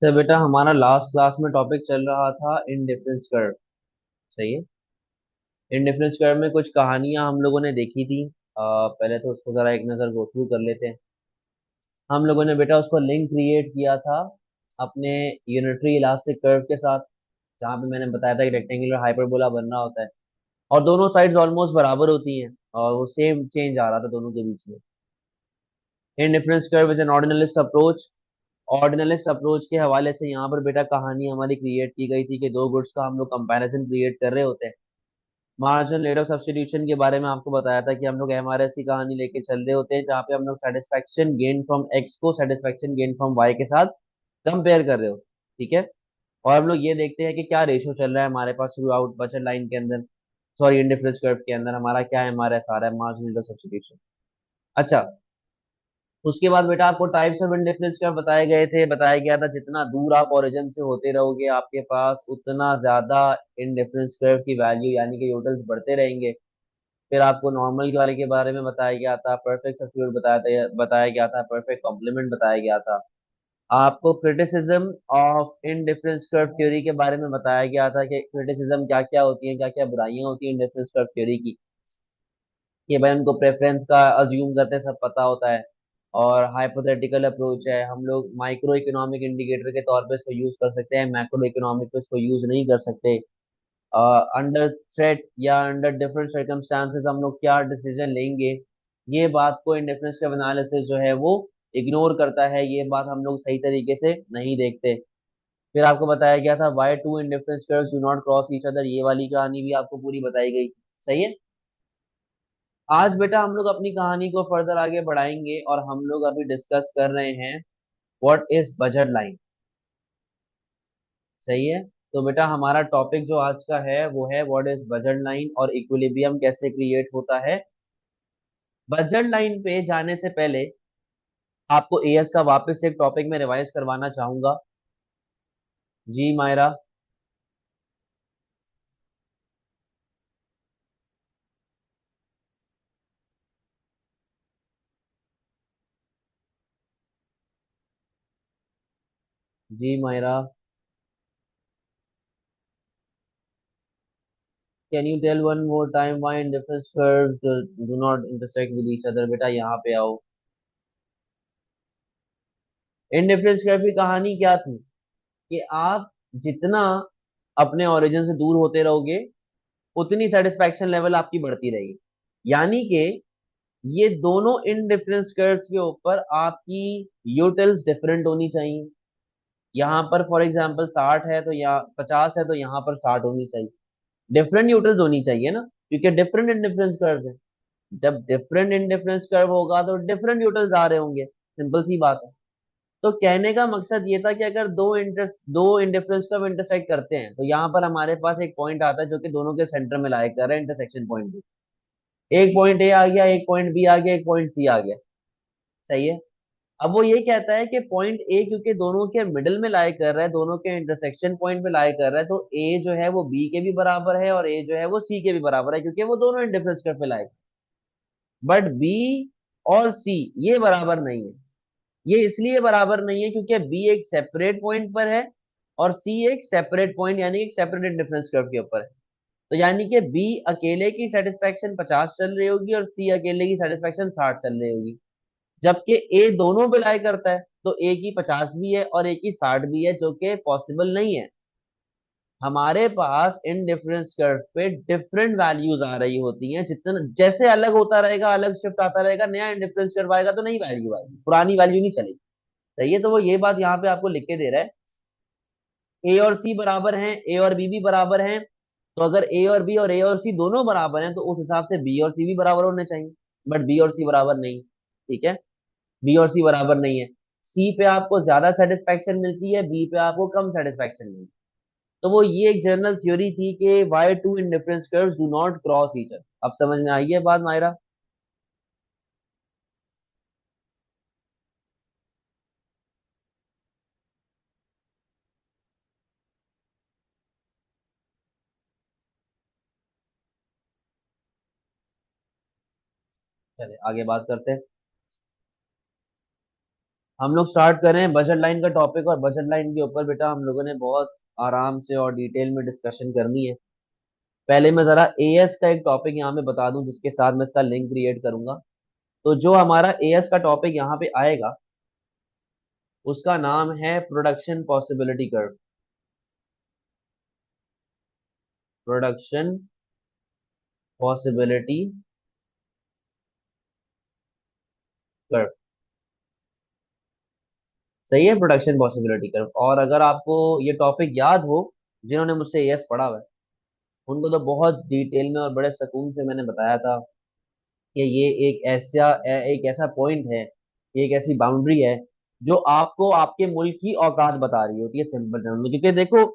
तो बेटा हमारा लास्ट क्लास में टॉपिक चल रहा था इनडिफरेंस कर्व। सही है। इनडिफरेंस कर्व में कुछ कहानियां हम लोगों ने देखी थी। पहले तो उसको जरा एक नजर गो थ्रू कर लेते हैं। हम लोगों ने बेटा उसको लिंक क्रिएट किया था अपने यूनिटरी इलास्टिक कर्व के साथ, जहाँ पे मैंने बताया था कि रेक्टेंगुलर हाइपरबोला बनना होता है और दोनों साइड्स ऑलमोस्ट बराबर होती हैं और वो सेम चेंज आ रहा था दोनों के बीच में। Indifference curve is an ordinalist approach. Ordinalist approach के हवाले से यहाँ पर बेटा कहानी हमारी क्रिएट की गई थी कि दो गुड्स का हम लोग कंपैरिजन क्रिएट कर रहे होते हैं। मार्जिनल रेट ऑफ सब्स्टिट्यूशन के बारे में आपको बताया था कि हम लोग एमआरएस की कहानी लेके चल रहे होते हैं, जहाँ पे हम लोग सेटिस्फेक्शन गेन फ्रॉम एक्स को सेटिस्फेक्शन गेन फ्रॉम वाई के साथ कंपेयर कर रहे हो। ठीक है। और हम लोग ये देखते हैं कि क्या रेशो चल रहा है हमारे पास थ्रू आउट बचत लाइन के अंदर, सॉरी इंडिफरेंस कर्व के अंदर हमारा क्या एमआरएस आ रहा है, मार्जिनल रेट ऑफ सब्स्टिट्यूशन। अच्छा, उसके बाद बेटा आपको टाइप्स ऑफ इंडिफरेंस कर्व बताए गए थे। बताया गया था जितना दूर आप ओरिजिन से होते रहोगे आपके पास उतना ज्यादा इंडिफरेंस कर्व की वैल्यू यानी कि यूटल्स बढ़ते रहेंगे। फिर आपको नॉर्मल वाले के बारे में बताया गया था, परफेक्ट सब्स्टिट्यूट बताया गया था, परफेक्ट कॉम्प्लीमेंट बताया गया था। आपको criticism of indifference curve theory के बारे में बताया गया था कि क्रिटिसिज्म क्या क्या होती है, क्या क्या बुराइयां होती हैं इनडिफरेंस कर्व थ्योरी की। कि भाई उनको प्रेफरेंस का अज्यूम करते सब पता होता है और हाइपोथेटिकल अप्रोच है। हम लोग माइक्रो इकोनॉमिक इंडिकेटर के तौर पे इसको यूज कर सकते हैं, मैक्रो इकोनॉमिक पे इसको यूज नहीं कर सकते। अंडर थ्रेट या अंडर डिफरेंट सर्कमस्टांसेस हम लोग क्या डिसीजन लेंगे, ये बात को इंडिफरेंस का एनालिसिस जो है वो इग्नोर करता है। ये बात हम लोग सही तरीके से नहीं देखते। फिर आपको बताया गया था why two indifference curves do not cross each other, ये वाली कहानी भी आपको पूरी बताई गई। सही है। आज बेटा हम लोग अपनी कहानी को फर्दर आगे बढ़ाएंगे और हम लोग अभी डिस्कस कर रहे हैं व्हाट इज बजट लाइन। सही है। तो बेटा हमारा टॉपिक जो आज का है वो है व्हाट इज बजट लाइन और इक्विलिब्रियम कैसे क्रिएट होता है। बजट लाइन पे जाने से पहले आपको एएस का वापस से एक टॉपिक में रिवाइज करवाना चाहूंगा। जी मायरा। जी Myra. Can you tell one more time why difference curves do not intersect with each other. बेटा यहाँ पे आओ। इनडिफरेंस कर्व की कहानी क्या थी कि आप जितना अपने ओरिजिन से दूर होते रहोगे उतनी सेटिस्फैक्शन लेवल आपकी बढ़ती रहेगी। यानी कि ये दोनों इनडिफरेंस कर्व्स के ऊपर आपकी यूटिल्स डिफरेंट होनी चाहिए। यहाँ पर फॉर एग्जांपल 60 है तो यहाँ 50 है तो यहाँ पर 60 होनी चाहिए। डिफरेंट यूटिल्स होनी चाहिए ना, क्योंकि डिफरेंट इंडिफरेंस कर्व है। जब डिफरेंट इंडिफरेंस कर्व होगा तो डिफरेंट यूटिल्स आ रहे होंगे, सिंपल सी बात है। तो कहने का मकसद ये था कि अगर दो इंडिफरेंस कर्व इंटरसेक्ट करते हैं तो यहाँ पर हमारे पास एक पॉइंट आता है जो कि दोनों के सेंटर में लाया कर रहा है, इंटरसेक्शन पॉइंट भी। एक पॉइंट ए आ गया, एक पॉइंट बी आ गया, एक पॉइंट सी आ गया। सही है। अब वो ये कहता है कि पॉइंट ए क्योंकि दोनों के मिडिल में लाई कर रहा है, दोनों के इंटरसेक्शन पॉइंट पे लाई कर रहा है, तो ए जो है वो बी के भी बराबर है और ए जो है वो सी के भी बराबर है क्योंकि वो दोनों इंडिफरेंस कर्व पे लाई। बट बी और सी ये बराबर नहीं है। ये इसलिए बराबर नहीं है क्योंकि बी एक सेपरेट पॉइंट पर है और सी एक सेपरेट पॉइंट यानी एक सेपरेट डिफरेंस कर्व के ऊपर है। तो यानी कि बी अकेले की सेटिस्फेक्शन 50 चल रही होगी और सी अकेले की सेटिस्फेक्शन 60 चल रही होगी। जबकि ए दोनों पे लाई करता है तो ए की 50 भी है और ए की 60 भी है, जो कि पॉसिबल नहीं है। हमारे पास इन डिफरेंस कर्व पे डिफरेंट वैल्यूज आ रही होती हैं, जितना जैसे अलग होता रहेगा अलग शिफ्ट आता रहेगा, नया इंडिफरेंस कर्व आएगा तो नई वैल्यू आएगी, पुरानी वैल्यू नहीं चलेगी। सही है। तो वो ये बात यहाँ पे आपको लिख के दे रहा है, ए और सी बराबर हैं, ए और बी भी बराबर हैं। तो अगर ए और बी और ए और सी दोनों बराबर हैं तो उस हिसाब से बी और सी भी बराबर होने चाहिए। बट बी और सी बराबर नहीं। ठीक है। बी और सी बराबर नहीं है। सी पे आपको ज्यादा सेटिस्फेक्शन मिलती है, बी पे आपको कम सेटिस्फेक्शन मिलती है। तो वो ये एक जनरल थ्योरी थी कि why two indifference curves do not cross each other. अब समझ में आई है बात मायरा। चले आगे बात करते हैं। हम लोग स्टार्ट कर रहे हैं बजट लाइन का टॉपिक, और बजट लाइन के ऊपर बेटा हम लोगों ने बहुत आराम से और डिटेल में डिस्कशन करनी है। पहले मैं जरा एएस का एक टॉपिक यहाँ पे बता दूं, जिसके साथ मैं इसका लिंक क्रिएट करूंगा। तो जो हमारा एएस का टॉपिक यहाँ पे आएगा, उसका नाम है production possibility curve. Production possibility curve, सही है, प्रोडक्शन पॉसिबिलिटी कर्व। और अगर आपको ये टॉपिक याद हो, जिन्होंने मुझसे एएस पढ़ा हुआ है, उनको तो बहुत डिटेल में और बड़े सुकून से मैंने बताया था कि ये एक ऐसा पॉइंट है, ये एक ऐसी बाउंड्री है जो आपको आपके मुल्क की औकात बता रही होती है, सिंपल टर्म में। क्योंकि देखो,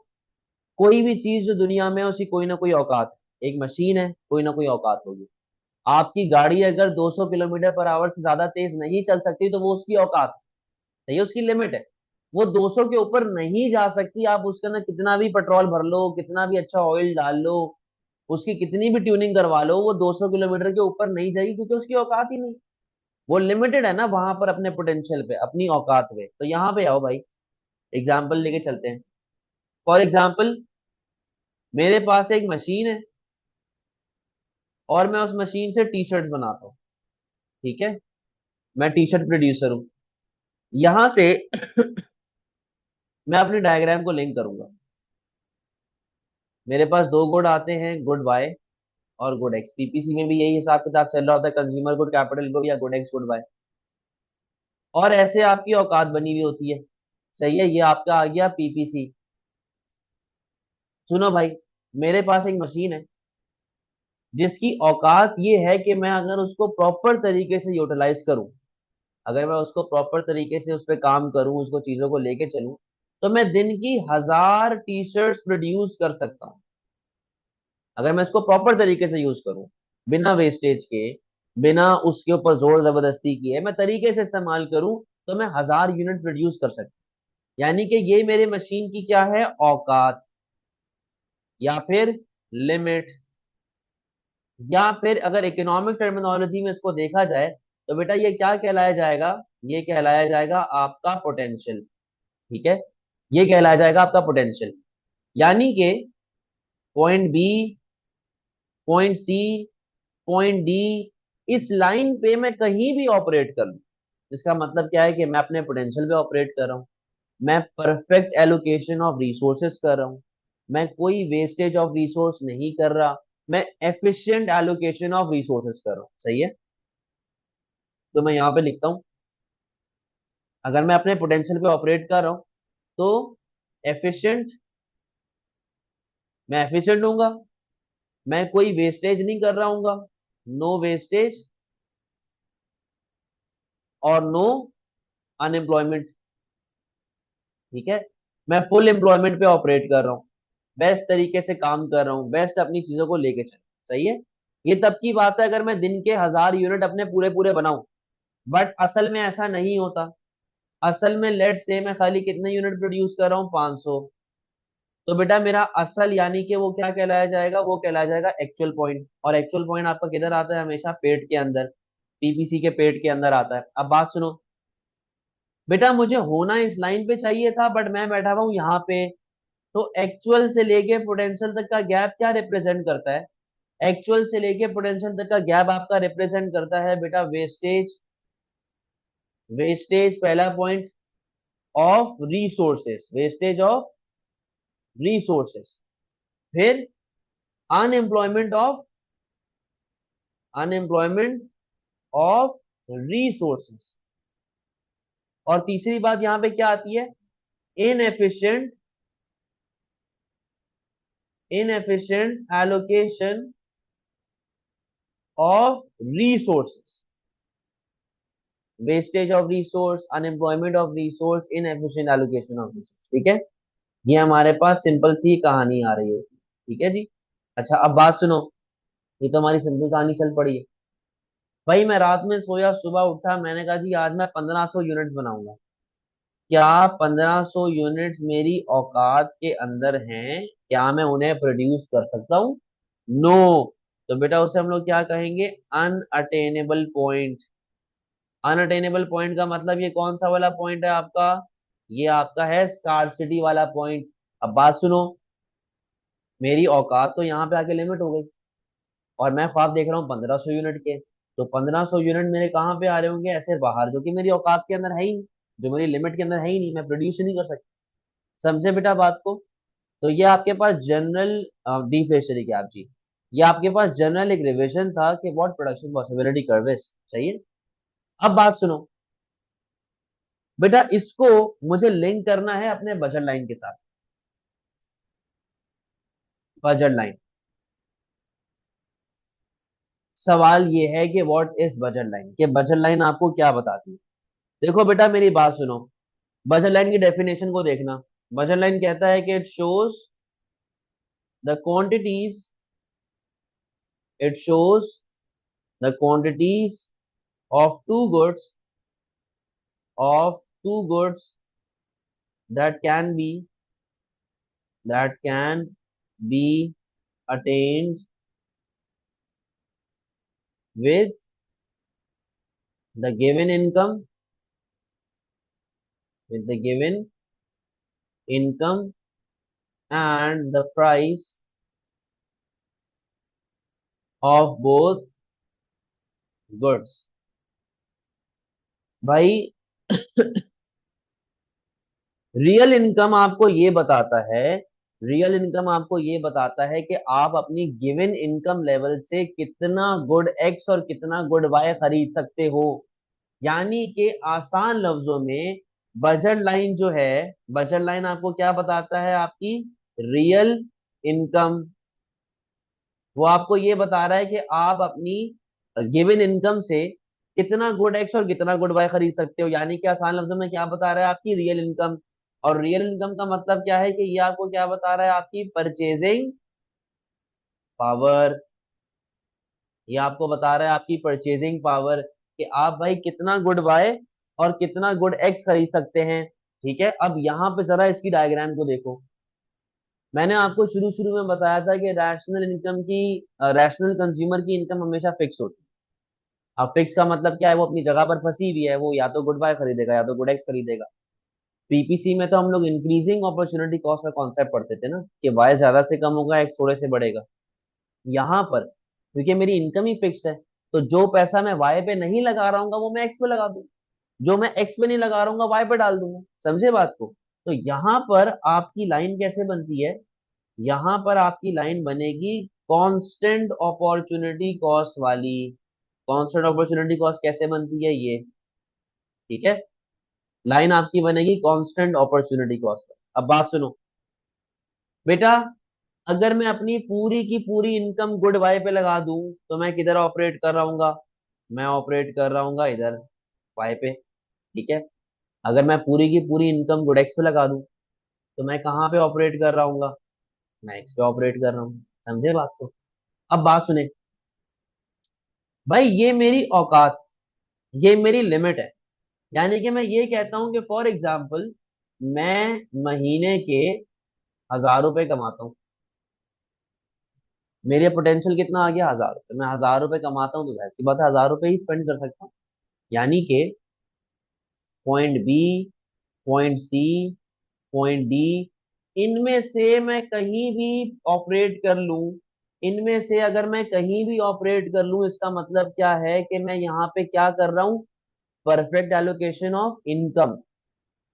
कोई भी चीज जो दुनिया में है उसकी कोई ना कोई औकात है। एक मशीन है, कोई ना कोई औकात होगी। आपकी गाड़ी अगर 200 किलोमीटर पर आवर से ज्यादा तेज नहीं चल सकती, तो वो उसकी औकात है, ये उसकी लिमिट है। वो 200 के ऊपर नहीं जा सकती। आप उसके अंदर कितना भी पेट्रोल भर लो, कितना भी अच्छा ऑयल डाल लो, उसकी कितनी भी ट्यूनिंग करवा लो, वो 200 किलोमीटर के ऊपर नहीं जाएगी, क्योंकि उसकी औकात ही नहीं। वो लिमिटेड है ना वहां पर, अपने पोटेंशियल पे, अपनी औकात पे। तो यहाँ पे आओ भाई, एग्जाम्पल लेके चलते हैं। फॉर एग्जाम्पल, मेरे पास एक मशीन है, और मैं उस मशीन से टी शर्ट बनाता हूँ। ठीक है, मैं टी शर्ट प्रोड्यूसर हूँ। यहां से मैं अपनी डायग्राम को लिंक करूंगा। मेरे पास दो गुड आते हैं, गुड वाई और गुड एक्स। पीपीसी में भी यही हिसाब किताब चल रहा होता है, कंज्यूमर गुड, कैपिटल गुड, या गुड एक्स गुड वाई। और ऐसे आपकी औकात बनी हुई होती है। सही है, ये आपका आ गया पीपीसी। सुनो भाई, मेरे पास एक मशीन है जिसकी औकात ये है कि मैं अगर उसको प्रॉपर तरीके से यूटिलाइज करूं, अगर मैं उसको प्रॉपर तरीके से उस पर काम करूं, उसको चीजों को लेके चलूं, तो मैं दिन की 1000 टी शर्ट्स प्रोड्यूस कर सकता हूं। अगर मैं इसको प्रॉपर तरीके से यूज करूं, बिना वेस्टेज के, बिना उसके ऊपर जोर जबरदस्ती किए, मैं तरीके से इस्तेमाल करूं, तो मैं 1000 यूनिट प्रोड्यूस कर सकता हूं। यानी कि ये मेरे मशीन की क्या है, औकात, या फिर लिमिट। या फिर अगर इकोनॉमिक टर्मिनोलॉजी में इसको देखा जाए, तो बेटा ये क्या कहलाया जाएगा, ये कहलाया जाएगा आपका पोटेंशियल। ठीक है, ये कहलाया जाएगा आपका पोटेंशियल। यानी कि point B, point C, point D, इस लाइन पे मैं कहीं भी ऑपरेट कर लूं, इसका मतलब क्या है कि मैं अपने पोटेंशियल पे ऑपरेट कर रहा हूं। मैं परफेक्ट एलोकेशन ऑफ रिसोर्सेस कर रहा हूं। मैं कोई वेस्टेज ऑफ रिसोर्स नहीं कर रहा। मैं एफिशिएंट एलोकेशन ऑफ रिसोर्सेस कर रहा हूं। सही है, तो मैं यहाँ पे लिखता हूँ, अगर मैं अपने पोटेंशियल पे ऑपरेट कर रहा हूँ, तो एफिशिएंट, मैं एफिशिएंट हूँगा, मैं कोई वेस्टेज नहीं कर रहा हूँगा, नो वेस्टेज और नो अनएम्प्लॉयमेंट। ठीक है, मैं फुल एम्प्लॉयमेंट पे ऑपरेट कर रहा हूँ, बेस्ट तरीके से काम कर रहा हूँ, बेस्ट अपनी चीजों को लेके चल। सही है, ये तब की बात है अगर मैं दिन के 1000 यूनिट अपने पूरे पूरे बनाऊं। बट असल में ऐसा नहीं होता। असल में लेट से मैं खाली कितने यूनिट प्रोड्यूस कर रहा हूँ, 500। तो बेटा मेरा असल, यानी कि वो क्या कहलाया जाएगा, वो कहलाया जाएगा एक्चुअल पॉइंट। और एक्चुअल पॉइंट आपका किधर आता है, हमेशा पेट के अंदर, पीपीसी के पेट के अंदर आता है। अब बात सुनो, बेटा मुझे होना इस लाइन पे चाहिए था, बट मैं बैठा हुआ हूँ यहाँ पे। तो एक्चुअल से लेके पोटेंशियल तक का गैप क्या रिप्रेजेंट करता है, एक्चुअल से लेके पोटेंशियल तक का गैप आपका रिप्रेजेंट करता है बेटा वेस्टेज। वेस्टेज पहला point of resources, wastage of resources. फिर unemployment of, unemployment of resources. और तीसरी बात यहां पे क्या आती है, inefficient, inefficient allocation of resources. Wastage of resource, unemployment of resource, inefficient allocation of resource. ठीक है, ये हमारे पास सिंपल सी कहानी आ रही है। ठीक है जी। अच्छा अब बात सुनो, ये तो हमारी सिंपल कहानी चल पड़ी है। भाई मैं रात में सोया, सुबह उठा, मैंने कहा जी आज मैं 1500 यूनिट्स बनाऊंगा। क्या 1500 यूनिट्स मेरी औकात के अंदर हैं, क्या मैं उन्हें प्रोड्यूस कर सकता हूँ? नो। तो बेटा उसे हम लोग क्या कहेंगे, अनअटेनेबल पॉइंट। अनअटेनेबल पॉइंट का मतलब ये कौन सा वाला पॉइंट है आपका? ये आपका है स्कार्सिटी वाला पॉइंट। अब बात सुनो, मेरी औकात तो यहाँ पे आके लिमिट हो गई, और मैं ख्वाब देख रहा हूँ 1500 यूनिट के। तो 1500 यूनिट मेरे कहाँ पे आ रहे होंगे? ऐसे बाहर, जो कि मेरी औकात के अंदर है ही नहीं, जो मेरी लिमिट के अंदर है ही नहीं, मैं प्रोड्यूस ही नहीं कर सकता। समझे बेटा बात को? तो ये आपके पास जनरल डिफ्लेशनरी क्या आप जी, ये आपके पास जनरल एक रिविजन था कि what production possibility curve is. सही है। अब बात सुनो बेटा, इसको मुझे लिंक करना है अपने बजट लाइन के साथ। बजट लाइन, सवाल ये है कि व्हाट इज बजट लाइन, कि बजट लाइन आपको क्या बताती है। देखो बेटा मेरी बात सुनो, बजट लाइन की डेफिनेशन को देखना। बजट लाइन कहता है कि it shows the quantities, it shows the quantities of two goods, of two goods that can be, that can be attained with the given income, with the given income and the price of both goods। भाई real income आपको ये बताता है, real income आपको ये बताता है कि आप अपनी गिवन इनकम लेवल से कितना गुड एक्स और कितना गुड वाई खरीद सकते हो। यानी कि आसान लफ्जों में बजट लाइन जो है, बजट लाइन आपको क्या बताता है? आपकी रियल इनकम। वो आपको ये बता रहा है कि आप अपनी गिवन इनकम से कितना गुड एक्स और कितना गुड वाई खरीद सकते हो। यानी कि आसान लफ्जों में क्या बता रहा है? आपकी रियल इनकम। और रियल इनकम का मतलब क्या है? कि ये आपको क्या बता रहा है? आपकी परचेजिंग पावर। ये आपको बता रहा है आपकी परचेजिंग पावर, कि आप भाई कितना गुड बाय और कितना गुड एक्स खरीद सकते हैं। ठीक है, अब यहाँ पे जरा इसकी डायग्राम को देखो। मैंने आपको शुरू शुरू में बताया था कि रैशनल इनकम की, रैशनल कंज्यूमर की इनकम हमेशा फिक्स होती है। अब फिक्स का मतलब क्या है? वो अपनी जगह पर फंसी हुई है, वो या तो गुड बाय खरीदेगा या तो गुड एक्स खरीदेगा। पीपीसी में तो हम लोग इंक्रीजिंग अपॉर्चुनिटी कॉस्ट का कॉन्सेप्ट पढ़ते थे ना, कि वाई ज्यादा से कम होगा, एक्स थोड़े से बढ़ेगा। यहाँ पर क्योंकि मेरी इनकम ही फिक्स्ड है, तो जो पैसा मैं वाई पे नहीं लगा रहा हूँ वो मैं एक्स पे लगा दूँ, जो मैं एक्स पे नहीं लगा रहा हूँ वाई पे डाल दूंगा। समझे बात को? तो यहाँ पर आपकी लाइन कैसे बनती है? यहाँ पर आपकी लाइन बनेगी कांस्टेंट अपॉर्चुनिटी कॉस्ट वाली। कांस्टेंट अपॉर्चुनिटी कॉस्ट कैसे बनती है ये? ठीक है, लाइन आपकी बनेगी कांस्टेंट अपॉर्चुनिटी कॉस्ट। अब बात सुनो बेटा, अगर मैं अपनी पूरी की पूरी इनकम गुड बाय पे लगा दूं तो मैं किधर ऑपरेट कर रहा हूँ? मैं ऑपरेट कर रहा हूँ इधर बाय पे। ठीक है, अगर मैं पूरी की पूरी इनकम गुड एक्स पे लगा दूं तो मैं कहाँ पे ऑपरेट कर रहा हूँ? मैं एक्स पे ऑपरेट कर रहा हूँ। समझे बात को? अब बात सुने भाई, ये मेरी औकात, ये मेरी लिमिट है। यानी कि मैं ये कहता हूं कि फॉर एग्जाम्पल मैं महीने के 1000 रुपए कमाता हूँ। मेरे पोटेंशियल कितना आ गया? 1000 रुपए। मैं 1000 रुपए कमाता हूँ तो जाहिर सी बात है 1000 रुपए ही स्पेंड कर सकता हूँ। यानी कि point B, point C, point D, इनमें से मैं कहीं भी ऑपरेट कर लूं, इनमें से अगर मैं कहीं भी ऑपरेट कर लूं, इसका मतलब क्या है? कि मैं यहाँ पे क्या कर रहा हूँ? Perfect allocation of income,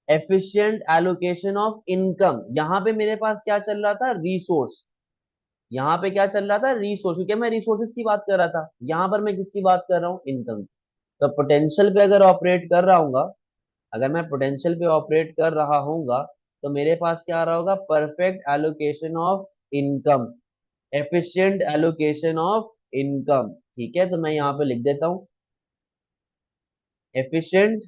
efficient allocation of income. यहाँ पे मेरे पास क्या चल रहा था? रिसोर्स। यहाँ पे क्या चल रहा था? रिसोर्स, क्योंकि मैं रिसोर्सेज की बात कर रहा था। यहाँ पर मैं किसकी बात कर रहा हूँ? इनकम। तो पोटेंशियल पे अगर ऑपरेट कर रहा हूँ, अगर मैं पोटेंशियल पे ऑपरेट कर रहा हूँगा तो मेरे पास क्या आ रहा होगा? Perfect allocation of income, efficient allocation of income. ठीक है, तो मैं यहाँ पे लिख देता हूँ एफिशिएंट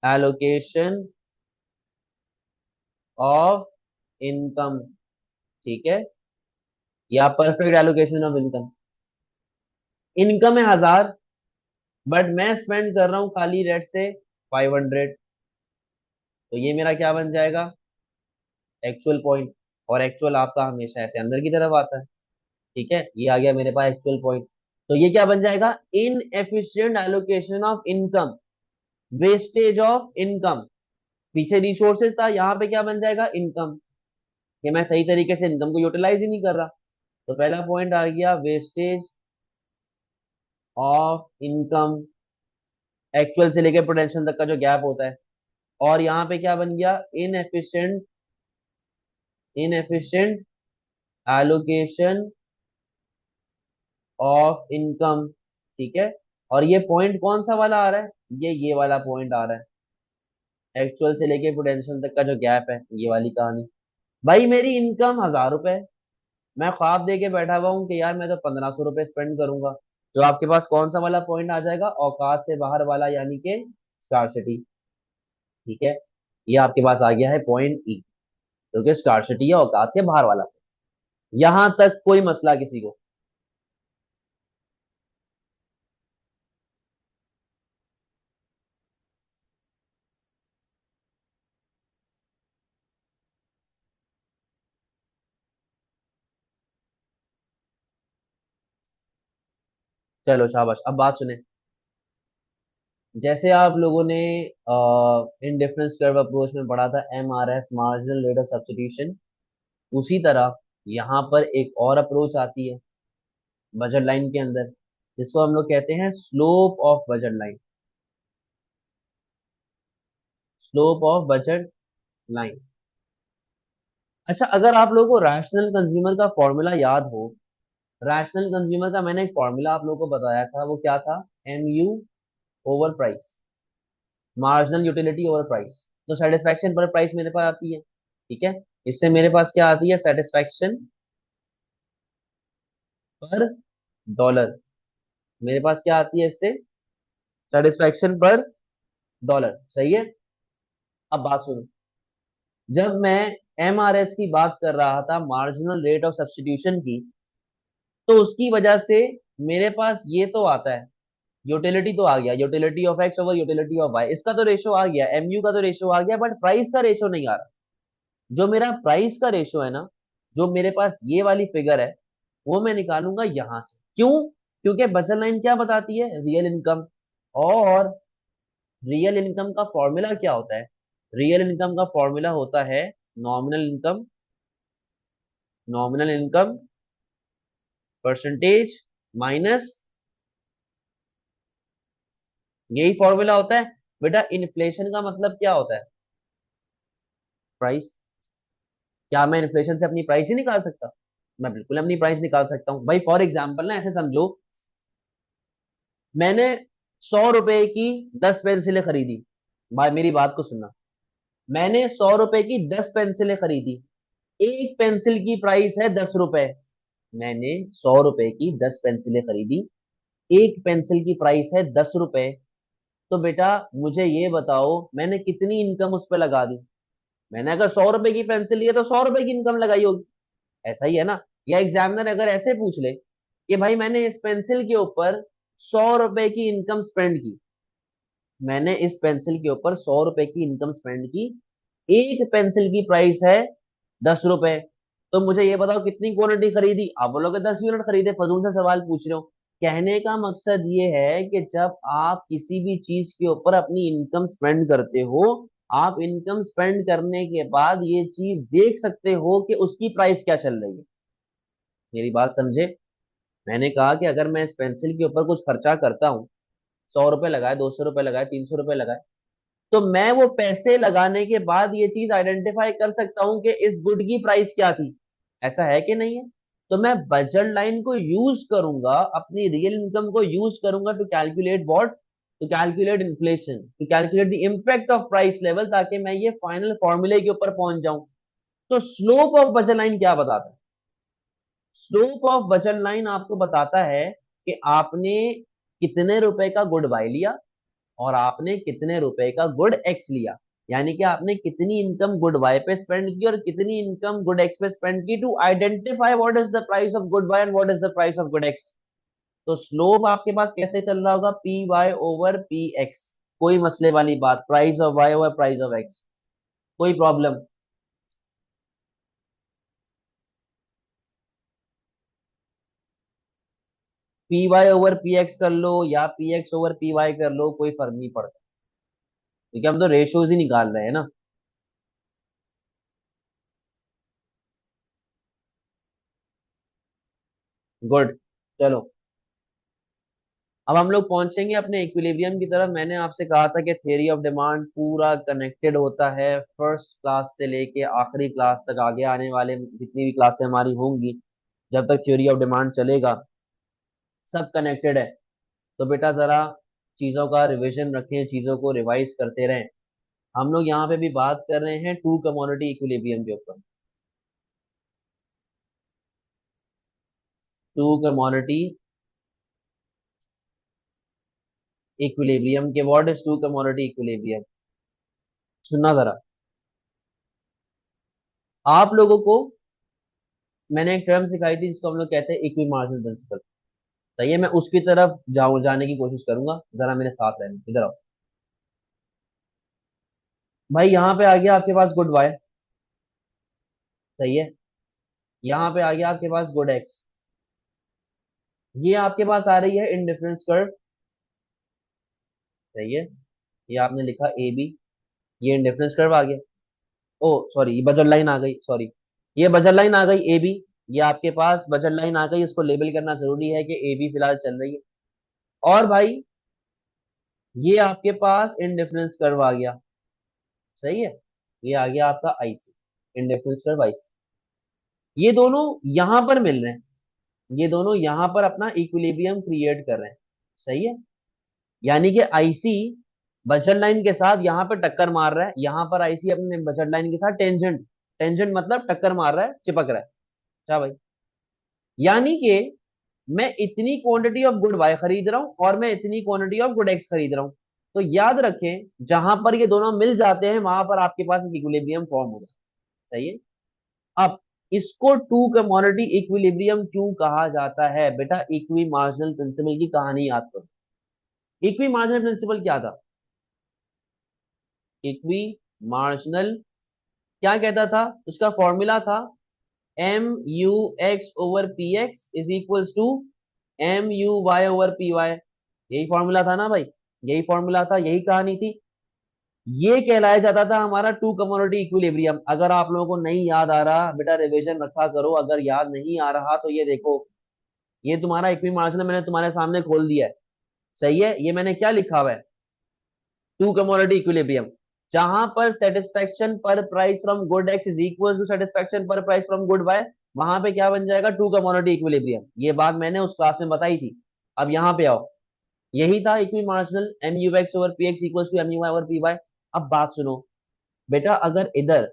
एलोकेशन ऑफ इनकम। ठीक है, या perfect allocation of income. Income है 1000, बट मैं स्पेंड कर रहा हूँ खाली रेट से 500। तो ये मेरा क्या बन जाएगा? Actual point. और एक्चुअल आपका हमेशा ऐसे अंदर की तरफ आता है। ठीक है, ये आ गया मेरे पास एक्चुअल पॉइंट। तो ये क्या बन जाएगा, inefficient allocation of income, wastage of income. पीछे रिसोर्सेज था, यहाँ पे क्या बन जाएगा, इनकम, कि मैं सही तरीके से इनकम को यूटिलाइज ही नहीं कर रहा। तो पहला पॉइंट आ गया वेस्टेज ऑफ इनकम, एक्चुअल से लेके पोटेंशियल तक का जो गैप होता है। और यहाँ पे क्या बन गया, inefficient, inefficient allocation of income. ठीक है, और ये पॉइंट कौन सा वाला आ रहा है, ये वाला पॉइंट आ रहा है, एक्चुअल से लेके पोटेंशियल तक का जो गैप है, ये वाली कहानी। भाई मेरी इनकम 1000 रुपए है, मैं ख्वाब दे के बैठा हुआ हूँ कि यार मैं तो 1500 रुपये स्पेंड करूंगा। तो आपके पास कौन सा वाला पॉइंट आ जाएगा, औकात से बाहर वाला, यानी कि स्कार्सिटी। ठीक है, ये आपके पास आ गया है पॉइंट ई, क्योंकि स्कार्सिटी है, औकात के बाहर वाला। यहां तक कोई मसला किसी को? चलो शाबाश, अब बात सुने। जैसे आप लोगों ने इंडिफरेंस कर्व अप्रोच में पढ़ा था MRS, marginal rate of substitution, उसी तरह यहाँ पर एक और अप्रोच आती है बजट लाइन के अंदर, जिसको हम लोग कहते हैं slope of budget line, slope of budget line. अच्छा, अगर आप लोगों को रैशनल कंज्यूमर का फॉर्मूला याद हो, रैशनल कंज्यूमर का मैंने एक फॉर्मूला आप लोगों को बताया था, वो क्या था, MU over price, marginal utility over price. तो सेटिस्फैक्शन पर प्राइस मेरे पास आती है, ठीक है, इससे मेरे पास क्या आती है, सेटिस्फैक्शन पर डॉलर। मेरे पास क्या आती है इससे, सेटिस्फैक्शन पर डॉलर, सही है। अब बात सुनो, जब मैं MRS की बात कर रहा था, मार्जिनल रेट ऑफ सब्स्टिट्यूशन की, तो उसकी वजह से मेरे पास ये तो आता है, यूटिलिटी तो आ गया, utility of X over utility of Y, इसका तो रेशो आ गया, MU का तो रेशो आ गया, बट प्राइस का रेशो नहीं आ रहा। जो मेरा प्राइस का रेशो है ना, जो मेरे पास ये वाली फिगर है, वो मैं निकालूंगा यहां से। क्यों? क्योंकि बचत लाइन क्या बताती है, रियल इनकम। और रियल इनकम का फॉर्मूला क्या होता है, रियल इनकम का फॉर्मूला होता है nominal income, nominal income percentage minus, यही फॉर्मूला होता है। बेटा इन्फ्लेशन का मतलब क्या होता है, प्राइस। क्या मैं इन्फ्लेशन से अपनी प्राइस ही निकाल सकता? मैं बिल्कुल अपनी प्राइस निकाल सकता हूँ भाई। फॉर एग्जाम्पल ना, ऐसे समझो, मैंने 100 रुपए की 10 पेंसिलें खरीदी। भाई मेरी बात को सुनना, मैंने 100 रुपए की 10 पेंसिलें खरीदी, एक पेंसिल की प्राइस है 10 रुपए। मैंने 100 रुपए की 10 पेंसिलें खरीदी, एक पेंसिल की प्राइस है 10 रुपए। तो बेटा मुझे ये बताओ, मैंने कितनी इनकम उस पर लगा दी? मैंने अगर 100 रुपए की पेंसिल ली है तो 100 रुपए की इनकम लगाई होगी, ऐसा ही है ना। या एग्जामिनर अगर ऐसे पूछ ले कि भाई मैंने इस पेंसिल के ऊपर 100 रुपए की इनकम स्पेंड की, मैंने इस पेंसिल के ऊपर 100 रुपए की इनकम स्पेंड की, एक पेंसिल की प्राइस है 10 रुपए, तो मुझे ये बताओ कितनी क्वांटिटी खरीदी? आप बोलोगे 10 यूनिट खरीदे, फजूल से सवाल पूछ रहे हो। कहने का मकसद ये है कि जब आप किसी भी चीज के ऊपर अपनी इनकम स्पेंड करते हो, आप इनकम स्पेंड करने के बाद ये चीज देख सकते हो कि उसकी प्राइस क्या चल रही है। मेरी बात समझे? मैंने कहा कि अगर मैं इस पेंसिल के ऊपर कुछ खर्चा करता हूँ, 100 रुपए लगाए, 200 रुपए लगाए, 300 रुपए लगाए, तो मैं वो पैसे लगाने के बाद ये चीज आइडेंटिफाई कर सकता हूं कि इस गुड की प्राइस क्या थी। ऐसा है कि नहीं है? तो मैं बजट लाइन को यूज करूंगा, अपनी रियल इनकम को यूज करूंगा to calculate what, to calculate inflation, to calculate the impact of price level, ताकि मैं ये फाइनल फॉर्मूले के ऊपर पहुंच जाऊं। तो स्लोप ऑफ बजट लाइन क्या बताता है? स्लोप ऑफ बजट लाइन आपको बताता है कि आपने कितने रुपए का गुड बाय लिया और आपने कितने रुपए का गुड एक्स लिया, यानी कि आपने कितनी इनकम गुड बाय पे स्पेंड की और कितनी इनकम गुड एक्स पे स्पेंड की, to identify what is the price of good Y and what is the price of good X. तो स्लोप आपके पास कैसे चल रहा होगा, P Y over P X, कोई मसले वाली बात, price of Y over price of X, कोई problem? P Y over P X कर लो या P x over P Y कर लो, कोई फर्क नहीं पड़ता, क्योंकि हम तो रेशियोज ही निकाल रहे हैं ना। गुड। चलो, अब हम लोग पहुंचेंगे अपने इक्विलिब्रियम की तरफ। मैंने आपसे कहा था कि थ्योरी ऑफ डिमांड पूरा कनेक्टेड होता है फर्स्ट क्लास से लेके आखिरी क्लास तक, आगे आने वाले जितनी भी क्लासें हमारी होंगी, जब तक थ्योरी ऑफ डिमांड चलेगा, सब कनेक्टेड है। तो बेटा जरा चीजों का रिवीजन रखें, चीजों को रिवाइज करते रहें। हम लोग यहाँ पे भी बात कर रहे हैं टू कमोडिटी इक्विलिब्रियम के ऊपर। टू कमोडिटी इक्विलिब्रियम के, what is two commodity equilibrium? सुनना जरा, आप लोगों को मैंने एक टर्म सिखाई थी जिसको हम लोग कहते हैं इक्वी मार्जिनल प्रिंसिपल। सही है, मैं उसकी तरफ जाने की कोशिश करूंगा, जरा मेरे साथ रहना, इधर आओ। भाई यहाँ पे आ गया आपके पास गुड वाई। सही है, यहाँ पे आ गया आपके पास गुड एक्स। ये आपके पास आ रही है इंडिफरेंस कर्व। सही है, ये आपने लिखा ए बी, ये इंडिफरेंस कर्व आ गया। ओ सॉरी, ये बजट लाइन आ गई, सॉरी, ये बजट लाइन आ गई ए बी। ये आपके पास बजट लाइन आ गई, इसको लेबल करना जरूरी है कि ए बी फिलहाल चल रही है। और भाई ये आपके पास इंडिफरेंस कर्व आ गया। सही है, ये आ गया आपका आईसी, इंडिफरेंस कर्व आईसी। ये दोनों यहां पर मिल रहे हैं, ये दोनों यहां पर अपना इक्विलिब्रियम क्रिएट कर रहे हैं। सही है, यानी कि आईसी बजट लाइन के साथ यहां पर टक्कर मार रहा है, यहां पर आईसी अपने बजट लाइन के साथ टेंजेंट, टेंजेंट मतलब टक्कर मार रहा है, चिपक रहा है। अच्छा भाई, यानी कि मैं इतनी क्वांटिटी ऑफ गुड वाई खरीद रहा हूं और मैं इतनी क्वांटिटी ऑफ गुड एक्स खरीद रहा हूं। तो याद रखें, जहां पर ये दोनों मिल जाते हैं वहां पर आपके पास एक इक्विलिब्रियम फॉर्म हो जाता है। सही है। अब इसको टू कमोडिटी इक्विलिब्रियम क्यों कहा जाता है? बेटा इक्वी मार्जिनल प्रिंसिपल की कहानी याद करो। इक्वी मार्जिनल प्रिंसिपल क्या था? इक्वी मार्जिनल क्या कहता था? उसका फॉर्मूला था M U X over P X is equals to M U Y over P Y. यही फॉर्मूला था ना भाई, यही फॉर्मूला था, यही कहानी थी। ये कहलाया जाता था हमारा टू कमोडिटी इक्विलिब्रियम। अगर आप लोगों को नहीं याद आ रहा बेटा, रिवीजन रखा करो। अगर याद नहीं आ रहा तो ये देखो, ये तुम्हारा इक्वी मार्जिन मैंने तुम्हारे सामने खोल दिया है। सही है, ये मैंने क्या लिखा हुआ है? टू कमोडिटी इक्विलिब्रियम, जहां पर satisfaction per price from good X is equal to satisfaction per price from good Y, वहां पे क्या बन जाएगा? Two commodity equilibrium. ये बात मैंने उस क्लास में बताई थी। अब यहाँ पे आओ, यही था equi marginal, M U X over P X equal to M U Y over P Y. अब बात सुनो बेटा, अगर इधर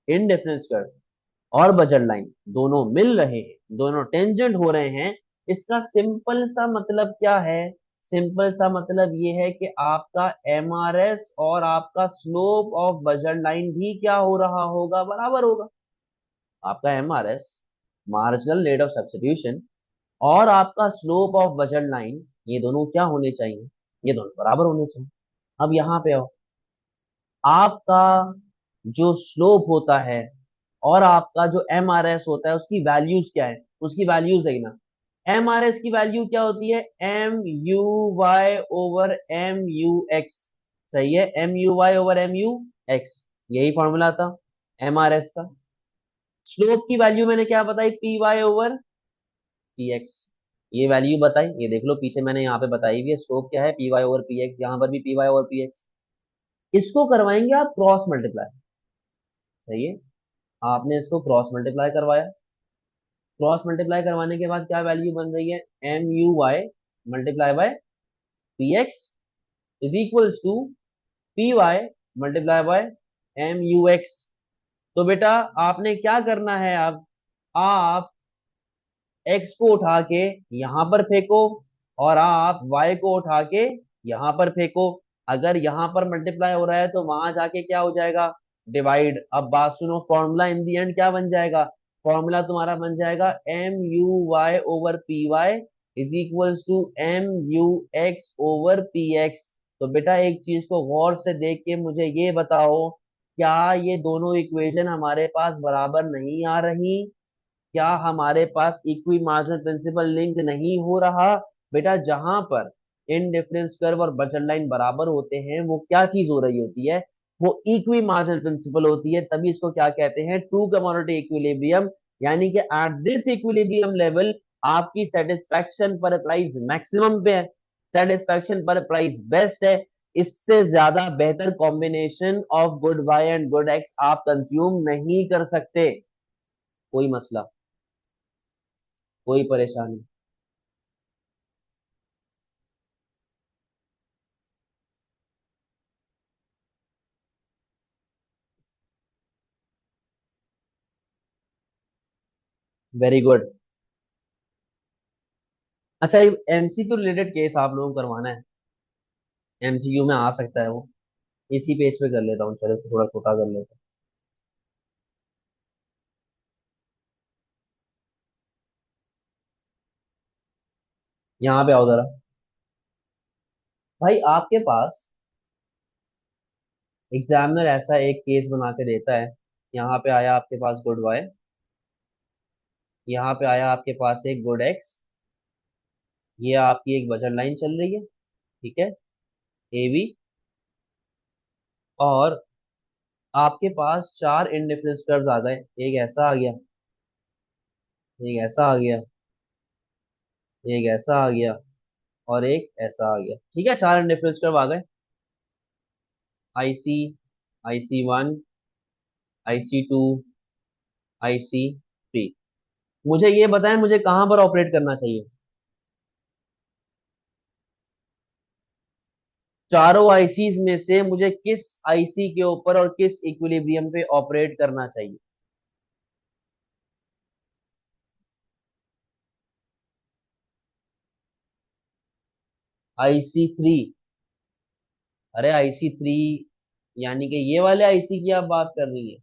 इन डिफरेंस कर्व और बजट लाइन दोनों मिल रहे हैं, दोनों टेंजेंट हो रहे हैं, इसका सिंपल सा मतलब क्या है? सिंपल सा मतलब ये है कि आपका एमआरएस और आपका स्लोप ऑफ बजट लाइन भी क्या हो रहा होगा? बराबर होगा। आपका MRS, marginal rate of substitution, और आपका स्लोप ऑफ बजट लाइन, ये दोनों क्या होने चाहिए? ये दोनों बराबर होने चाहिए। अब यहाँ पे आओ, आपका जो स्लोप होता है और आपका जो एम आर एस होता है, उसकी वैल्यूज क्या है? उसकी वैल्यूज देखना। एम आर एस की वैल्यू क्या होती है? M U Y over M U X. सही है, M U Y over M U X, यही फॉर्मूला था एम आर एस का। स्लोप की वैल्यू मैंने क्या बताई? P Y over P X, ये वैल्यू बताई, ये देख लो पीछे मैंने यहाँ पे बताई हुई है। स्लोप क्या है? P Y over P X, यहाँ पर भी P Y over P X. इसको करवाएंगे आप क्रॉस मल्टीप्लाई। सही है, आपने इसको क्रॉस मल्टीप्लाई करवाया। क्रॉस मल्टीप्लाई करवाने के बाद क्या वैल्यू बन रही है? M U Y multiply by P X is equals to P Y multiply by M U X. तो बेटा आपने क्या करना है? अब आप एक्स को उठा के यहां पर फेंको और आप वाई को उठा के यहां पर फेंको। अगर यहां पर मल्टीप्लाई हो रहा है तो वहां जाके क्या हो जाएगा? डिवाइड। अब बात सुनो, फॉर्मूला इन दी एंड क्या बन जाएगा? फॉर्मूला तुम्हारा बन जाएगा M U Y over P Y is equals to M U X over P X. तो बेटा एक चीज को गौर से देख के मुझे ये बताओ, क्या ये दोनों इक्वेशन हमारे पास बराबर नहीं आ रही? क्या हमारे पास इक्वी मार्जिनल प्रिंसिपल लिंक नहीं हो रहा? बेटा जहां पर इंडिफरेंस कर्व और बजट लाइन बराबर होते हैं वो क्या चीज हो रही होती है, वो इक्वी मार्जिनल प्रिंसिपल होती है, तभी इसको क्या कहते हैं, ट्रू कमोडिटी इक्विलिब्रियम। यानी कि एट दिस इक्विलिब्रियम लेवल आपकी सेटिस्फैक्शन पर प्राइस मैक्सिमम पे है, सेटिस्फैक्शन पर प्राइस बेस्ट है, इससे ज्यादा बेहतर combination of good Y and good X आप कंज्यूम नहीं कर सकते। कोई मसला, कोई परेशानी? Very good. अच्छा, ये एमसीक्यू रिलेटेड केस आप लोगों को करवाना है, एमसीक्यू में आ सकता है वो, इसी पेज पे कर लेता हूँ, चलो इसको थोड़ा छोटा कर लेता हूँ। यहाँ पे आओ जरा। भाई आपके पास एग्जामिनर ऐसा एक केस बना के देता है, यहाँ पे आया आपके पास गुड वाई, यहाँ पे आया आपके पास एक गुड एक्स, ये आपकी एक बजट लाइन चल रही है, ठीक है, ए बी, और आपके पास चार इंडिफरेंस कर्व्स आ गए, एक ऐसा आ गया, एक ऐसा आ गया, एक ऐसा आ गया, और एक ऐसा आ गया, ठीक है, चार इंडिफरेंस कर्व आ गए, आई सी, IC1, IC2, IC3। मुझे ये बताएं मुझे कहां पर ऑपरेट करना चाहिए, चारों आईसीज में से मुझे किस आईसी के ऊपर और किस इक्विलिब्रियम पे ऑपरेट करना चाहिए? IC3? अरे IC3 यानी कि ये वाले आईसी की आप बात कर रही है?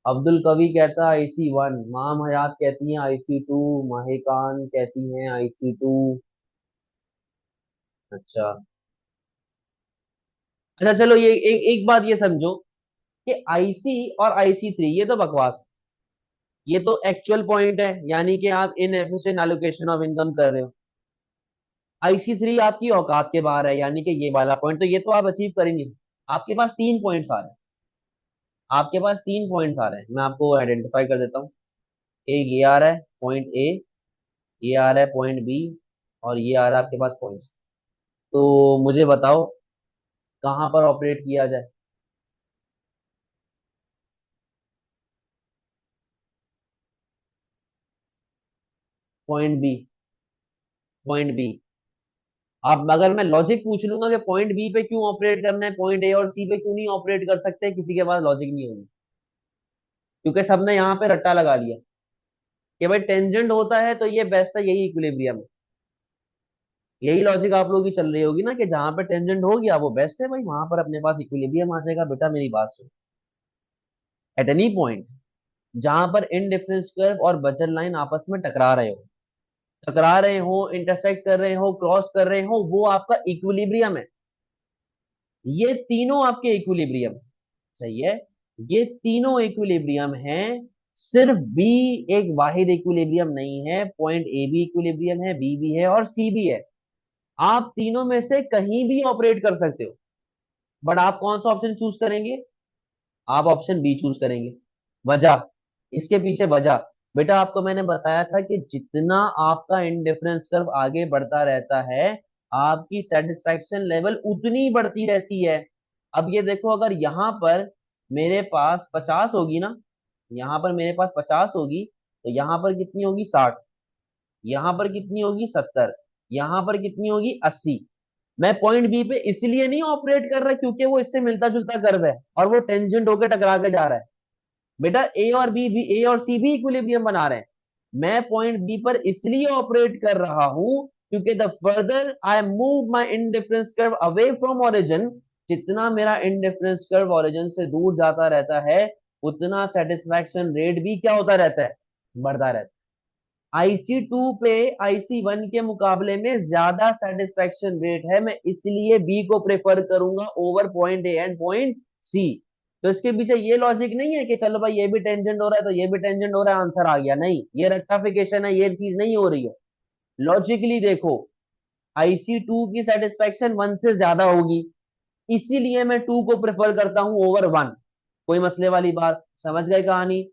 अब्दुल कवी कहता है IC1, माम हयात कहती हैं IC2, महकान कहती हैं IC2। अच्छा, अच्छा चलो ये एक बात ये समझो कि आईसी और IC3 ये तो बकवास है, ये तो एक्चुअल पॉइंट है, यानी कि आप इन एफिशिएंट एलोकेशन ऑफ इनकम कर रहे हो। IC3 आपकी औकात के बाहर है, यानी कि ये वाला पॉइंट तो ये तो आप अचीव कर ही नहीं सकते। आपके पास तीन पॉइंट्स आ रहे हैं, आपके पास तीन पॉइंट्स आ रहे हैं, मैं आपको आइडेंटिफाई कर देता हूँ। एक ये आ रहा है पॉइंट ए, ये आ रहा है पॉइंट बी, और ये आ रहा है आपके पास पॉइंट्स। तो मुझे बताओ कहाँ पर ऑपरेट किया जाए? Point B, point B. अब अगर मैं लॉजिक पूछ लूंगा कि पॉइंट बी पे क्यों ऑपरेट करना है, पॉइंट ए और सी पे क्यों नहीं ऑपरेट कर सकते, किसी के पास लॉजिक नहीं होगी, क्योंकि सबने यहाँ पे रट्टा लगा लिया कि भाई टेंजेंट होता है तो ये बेस्ट है, यही इक्विलिब्रियम है। यही लॉजिक आप लोगों की चल रही होगी ना कि जहां पे टेंजेंट हो गया वो बेस्ट है, भाई वहां पर अपने पास इक्विलिब्रियम आ जाएगा। बेटा मेरी बात सुन, एट एनी पॉइंट जहां पर इनडिफरेंस कर्व और बजट लाइन आपस में टकरा रहे हो, इंटरसेक्ट कर रहे हो, क्रॉस कर रहे हो, वो आपका इक्विलिब्रियम है। ये तीनों आपके इक्विलिब्रियम, सही है, ये तीनों इक्विलिब्रियम हैं। सिर्फ बी एक वाहिद इक्विलिब्रियम नहीं है, पॉइंट ए भी इक्विलिब्रियम है, बी भी है और सी भी है। आप तीनों में से कहीं भी ऑपरेट कर सकते हो, बट आप कौन सा ऑप्शन चूज करेंगे? आप ऑप्शन बी चूज करेंगे। वजह, इसके पीछे वजह, बेटा आपको मैंने बताया था कि जितना आपका इंडिफरेंस कर्व आगे बढ़ता रहता है आपकी सेटिस्फैक्शन लेवल उतनी बढ़ती रहती है। अब ये देखो, अगर यहाँ पर मेरे पास 50 होगी ना, यहाँ पर मेरे पास 50 होगी, तो यहाँ पर कितनी होगी, 60, यहाँ पर कितनी होगी, 70, यहाँ पर कितनी होगी, 80। मैं पॉइंट बी पे इसलिए नहीं ऑपरेट कर रहा क्योंकि वो इससे मिलता जुलता कर्व है और वो टेंजेंट होकर टकरा के जा रहा है। बेटा ए और बी भी, ए और सी भी इक्विलिब्रियम बना रहे हैं। मैं पॉइंट बी पर इसलिए ऑपरेट कर रहा हूं क्योंकि the further I move my indifference curve away from origin, जितना मेरा इंडिफरेंस कर्व ओरिजिन से दूर जाता रहता है उतना सेटिस्फैक्शन रेट भी क्या होता रहता है, बढ़ता रहता है। IC2 पे IC1 के मुकाबले में ज्यादा सेटिस्फैक्शन रेट है, मैं इसलिए बी को प्रेफर करूंगा over point A and point C. तो इसके पीछे ये लॉजिक नहीं है कि चलो भाई ये भी टेंजेंट हो रहा है तो ये भी टेंजेंट हो रहा है, आंसर आ गया। नहीं, ये रेक्टाफिकेशन है, ये चीज नहीं हो रही है। लॉजिकली देखो, IC2 की सेटिस्फेक्शन 1 से ज्यादा होगी, इसीलिए मैं 2 को प्रेफर करता हूं ओवर 1। कोई मसले वाली बात, समझ गए कहानी।